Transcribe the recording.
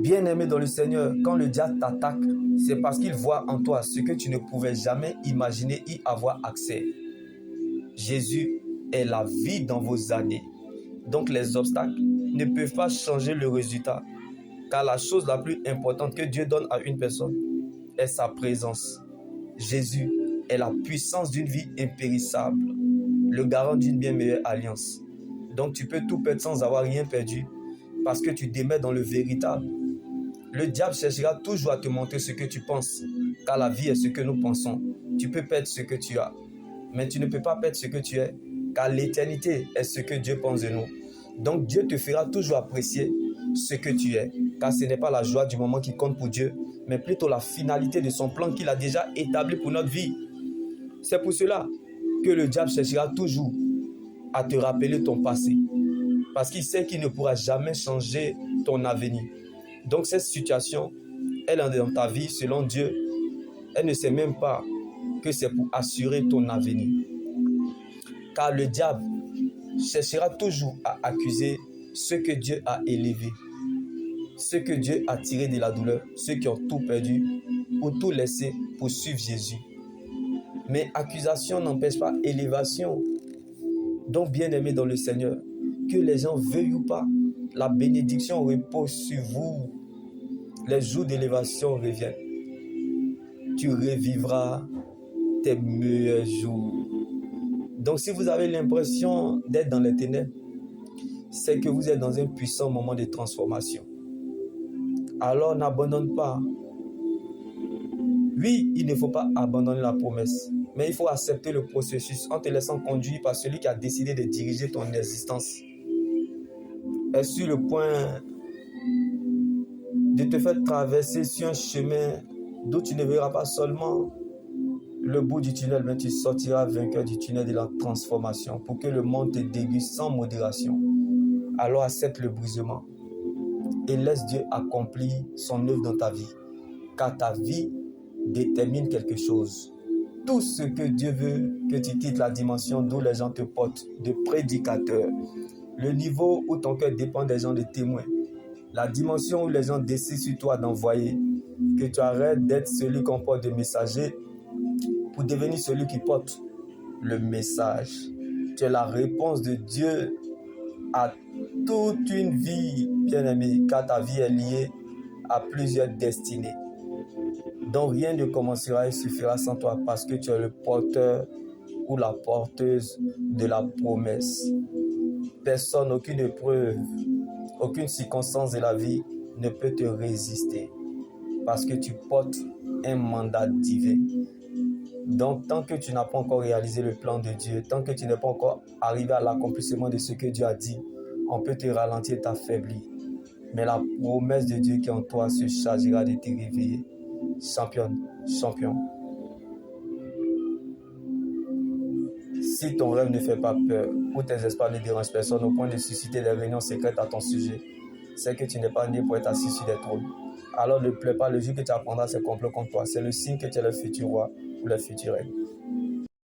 Bien-aimé dans le Seigneur, quand le diable t'attaque, c'est parce qu'il voit en toi ce que tu ne pouvais jamais imaginer y avoir accès. Jésus est la vie dans vos années. Donc les obstacles ne peuvent pas changer le résultat. Car la chose la plus importante que Dieu donne à une personne est sa présence. Jésus est la puissance d'une vie impérissable, le garant d'une bien meilleure alliance. Donc tu peux tout perdre sans avoir rien perdu parce que tu demeures dans le véritable. Le diable cherchera toujours à te montrer ce que tu penses, car la vie est ce que nous pensons. Tu peux perdre ce que tu as, mais tu ne peux pas perdre ce que tu es, car l'éternité est ce que Dieu pense de nous. Donc Dieu te fera toujours apprécier ce que tu es, car ce n'est pas la joie du moment qui compte pour Dieu, mais plutôt la finalité de son plan qu'il a déjà établi pour notre vie. C'est pour cela que le diable cherchera toujours à te rappeler ton passé, parce qu'il sait qu'il ne pourra jamais changer ton avenir. Donc cette situation, elle est dans ta vie, selon Dieu, elle ne sait même pas que c'est pour assurer ton avenir. Car le diable cherchera toujours à accuser ceux que Dieu a élevés, ceux que Dieu a tirés de la douleur, ceux qui ont tout perdu ou tout laissé pour suivre Jésus. Mais accusation n'empêche pas élévation. Donc bien-aimé dans le Seigneur, que les gens veuillent ou pas, la bénédiction repose sur vous. Les jours d'élévation reviennent. Tu revivras tes meilleurs jours. Donc si vous avez l'impression d'être dans les ténèbres, c'est que vous êtes dans un puissant moment de transformation. Alors n'abandonne pas. Oui, il ne faut pas abandonner la promesse, mais il faut accepter le processus en te laissant conduire par celui qui a décidé de diriger ton existence. Est sur le point de te faire traverser sur un chemin d'où tu ne verras pas seulement le bout du tunnel, mais tu sortiras vainqueur du tunnel de la transformation pour que le monde te déguste sans modération. Alors accepte le brisement et laisse Dieu accomplir son œuvre dans ta vie, car ta vie détermine quelque chose. Tout ce que Dieu veut que tu quittes la dimension d'où les gens te portent, de prédicateur, le niveau où ton cœur dépend des gens de témoins, la dimension où les gens décident sur toi d'envoyer, que tu arrêtes d'être celui qu'on porte de messager pour devenir celui qui porte le message. Tu es la réponse de Dieu à toute une vie, bien-aimé, car ta vie est liée à plusieurs destinées. Donc rien ne commencera et suffira sans toi parce que tu es le porteur ou la porteuse de la promesse. Personne, aucune épreuve, aucune circonstance de la vie ne peut te résister parce que tu portes un mandat divin. Donc tant que tu n'as pas encore réalisé le plan de Dieu, tant que tu n'es pas encore arrivé à l'accomplissement de ce que Dieu a dit, on peut te ralentir et t'affaiblir. Mais la promesse de Dieu qui est en toi se chargera de te réveiller. Championne, champion. Si ton rêve ne fait pas peur ou tes espoirs ne dérangent personne au point de susciter des réunions secrètes à ton sujet, c'est que tu n'es pas né pour être assis sur des trônes. Alors ne pleure pas le jour que tu apprendras ces complots contre toi. C'est le signe que tu es le futur roi ou le futur règne.